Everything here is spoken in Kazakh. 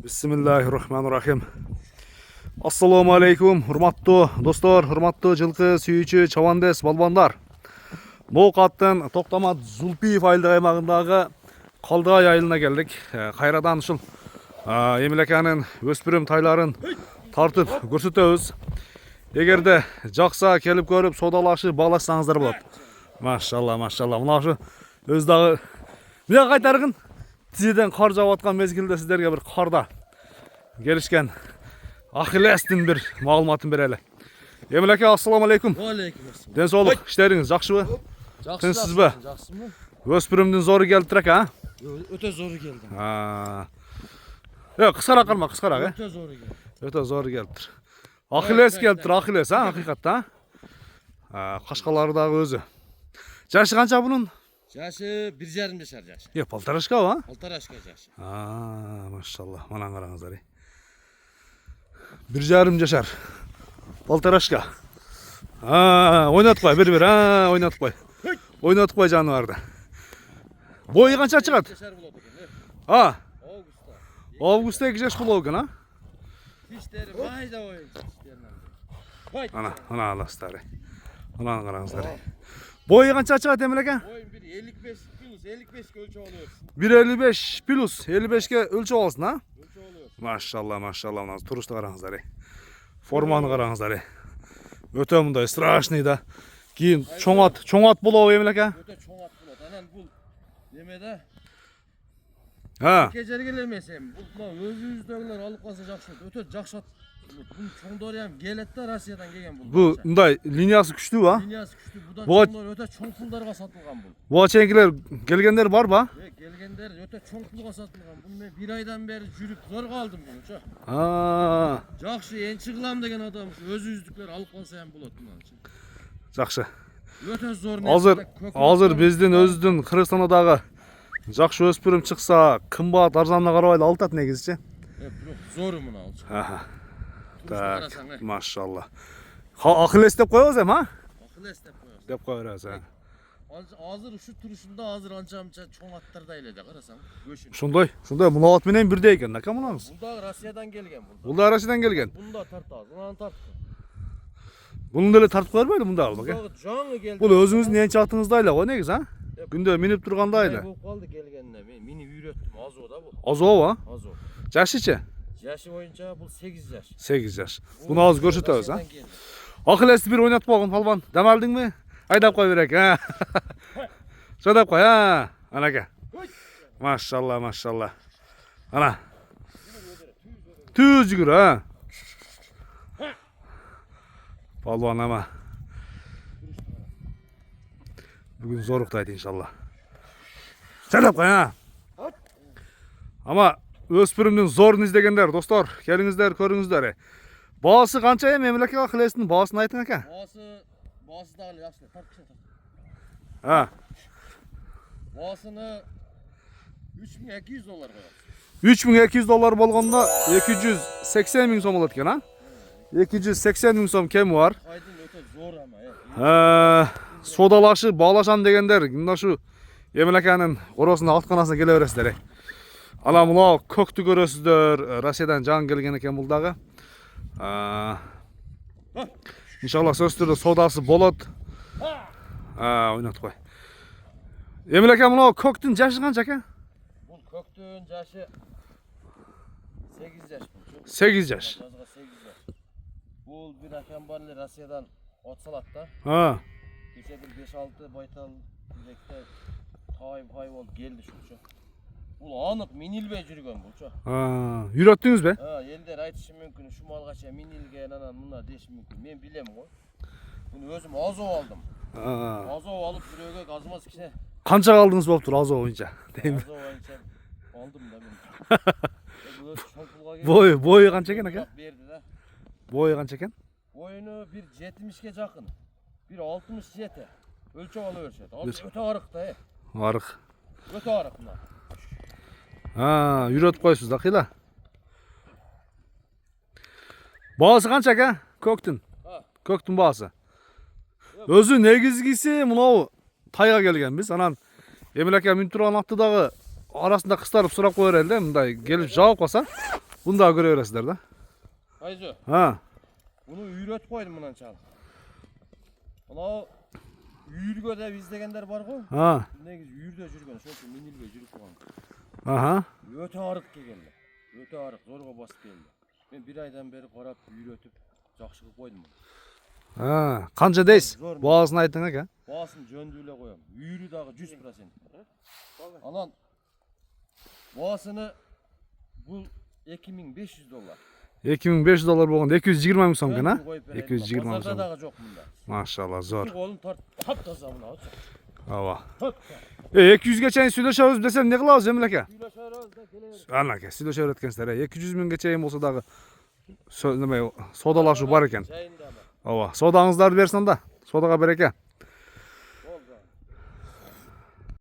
Bismillahirrahmanirrahim. Assalamu alaikum, hurmatlı dostlar, hurmatlı жылқы сүйүүчү чабандес балбандар. Ноқаттан Тоқтамат Зулпиев айылдық аймағындағы Қалдыгай айылына келдік. Қайрадан ушул эмелекенин өспүрүм тайларын тартып көрсөтөбүз. Эгерде жакса келип көрүп содалашып баалашсаңыздар болот. Машалла, машалла. Мына ушу өз дагы мына кайтаргын. Тизеден кар жаап аткан мезгилде сиздерге бир карда келишкен Ахиллестин бир маалыматын берели. Эмелеке, ассаламу алейкум. Алейкум ассалам. Ден соолук, иштериңиз жакшыбы? Тынчсызбы? Жакшымы? Өспүрүмдүн зору келиптирек, а? Өтө зору келди. Кыскараак калма, кыскараак, Өтө зору келди. Өтө зору келиптир. Ахиллес келиптир, Ахиллес, акыйкатта. Кашкалары дагы өзү. Жашы канча бунун? Жашы 1,5 жашар жашы. Полторашкабы? Полторашка жашы. Машалла, манан караңыздар. 1,5 жашар. Полторашка. Ойнатып кой, бир-бир, ойнатып кой. Ойнатып кой жаныбарды. Бою канча чыгат? Жашар болот экен, Августта. Августта. 2 жаш болот экен, а? Иштери майда ойын иштеринен. Ана аластары. Манан караңыздар. Бою канча чыгат эмелеке? Ойын 1,55 плюс 55 өлчөп алып. 1,55 плюс 55ке өлчөп аласың, а? Өлчөп алып. Машалла, машалла, мына турушты караңыздар. Форманы караңыздар. Өтө мындай страшный да. Кийин чоң ат болобу эмелеке? Өтө чоң ат болот. Анан бул немеде? Ha. Кечерге эмесем, бул өзүбүздөгүлөр алып калса жакшы болот. Өтө жакшы ат. Бул чоңдор ham келет да, Россиядан келген бул. Бу мындай линиясы күчтүү, а? Линиясы күчтүү. Будан Буга- чоңдор өтө чоң пулдарга сатылган бул. Буга чейинкилер келгендер барбы? Келгендер өтө чоң пулга сатылган. Буну мен 1 айдан бери жүрүп зорго алдым bunча. Жакшы энчи кылам деген адам өзүбүздүклөр алып калса ham болот мынанчы. Жакшы. Өтө зор Азыр биздин өзүбүздүн Кыргызстандагы жакшы өспүрүм чыкса, кымбат, арзанына карабай алып негизичи. Бирок зору мына алчы. Так, машалла. Ахиллес деп коебуз эми, а? Ахиллес деп коебуз. Деп кое беребиз, Азыр ушу турушунда азыр анча-мынча чоң аттарда эледе карасаң, көшүн. Ошондой мына ат менен бирдей экен, ака мунаңыз. Бул да Россиядан келген бул. Бул да Россиядан келген. Буну да тартабыз, мынаны тарттым. Буну деле тартып кое бербейли мында алып, ака? Жаңы келди. Бул өзүңүздүн энчи атыңыздай эле го негизи, а? Күндө минип тургандай эле. Болуп калды келгенине, мен мени үйрөттүм, азоо да бул. Азоо, а? Азоо. Жашычы? Жашы боюнча бул 8 жаш. 8 жаш. Буну азыр көрсөтөбүз, а? Ахиллести бир ойнатып койгон палбан. Дам алдыңбы? Айдап кой берек, а? Шодап кой, а? Анака. Машалла, машалла. Ана. Түз жүгүр, а? Палбан ама. Бүгүн зоруктайт иншалла. Шодап кой, а? Ама өспүрүмдүн зорун издегендер, достор, келиңиздер, көрүңүздөр. Баасы канча эми эмелеке Ахиллестин баасын айтың ака? Баасы дагы жакшы, тартып. Баасыны $3,200 коёбуз. $3,200 болгондо 280 миң сом болот экен, а? 280 миң сом кеми бар. Айдын өтө зор ама, Содалашып баалашам дегендер, мына ушу эмелекенин оросунда атканасына келе бересиздер. Ана мына көктү көрөсүздөр, Россиядан жаңы келген экен бул дагы. Иншалла сөзсүз түрдө содасы болот. Ойнотуп кой. Эмелеке мына көктүн жашы канча экен? Бул көктүн жашы 8 жаш болчу. 8 жаш. Жазга 8 жаш. Бул бир акам бар эле Россиядан от салат да. Кече бир 5-6 байтал директе тай болуп келди ушунчу. Бул анык минилбей жүргөн булчу. Үйрөттүңүзбү? Элдер айтышы мүмкүн, ушу малгача минилген анан мына деши мүмкүн. Мен билем го. Буну өзүм азоо алдым. Азоо алып бирөөгө газмаз кичине. Канча алдыңыз болуптур азоо боюнча? Азоо боюнча алдым да мен. Бою канча экен ака? Берди да. Бою канча экен? Боюну 1,70ке жакын. 1,67. Өлчөп ала беришет. Өтө арык да, Арык. Өтө арык мына. Үйрөтүп коесуз да кыйла. Баасы канча ака? Көктүн. Көктүн баасы. Өзү негизгиси мынау тайга келгенбиз. Анан эмелеке мүн турган атты дагы арасында кыстарып сурап кое берели да, мындай келип жаап калса. Bunu da görebilirsizler da. Ayzo. Ha. Bunu üyret koydum bundan çal. Ana üyürgö de izlegenler var go. Ha. Negiz üyürde жүргөн, şoşu minilge жүрүp калган. Aha. Öte ağrık geldi. Öte ağrık zorga basıp geldi. Ben bir aydan beri qarap üyretip жақсы qilib koydum bunu. Ha. Qancha deysiz? Zo'r. Boğazını aytın aka. Baasını жөндүүле koyam. Üyürü dağı 100%. Anan baasını bu $2500. $2500 bo'lganda 220 ming so'm ekan ha? Koyup bereyim. 220 ming Pazarda so'm. dağı yok bunda. Maşallah zo'r. İki kolun taptaza buna. Hava. 200 gacha süylöşөбүз desem ne kılabız Cemil aka? Üyleşeriz de gelelim. Ana aka, süylöşөбүз ötkensizler. 200 minggacha ham bo'lsa dagı so'zlamay sodalashuv bar ekan. Жайында mı? Hava. Sodаңыздарды берсин да. Sodaga bereke.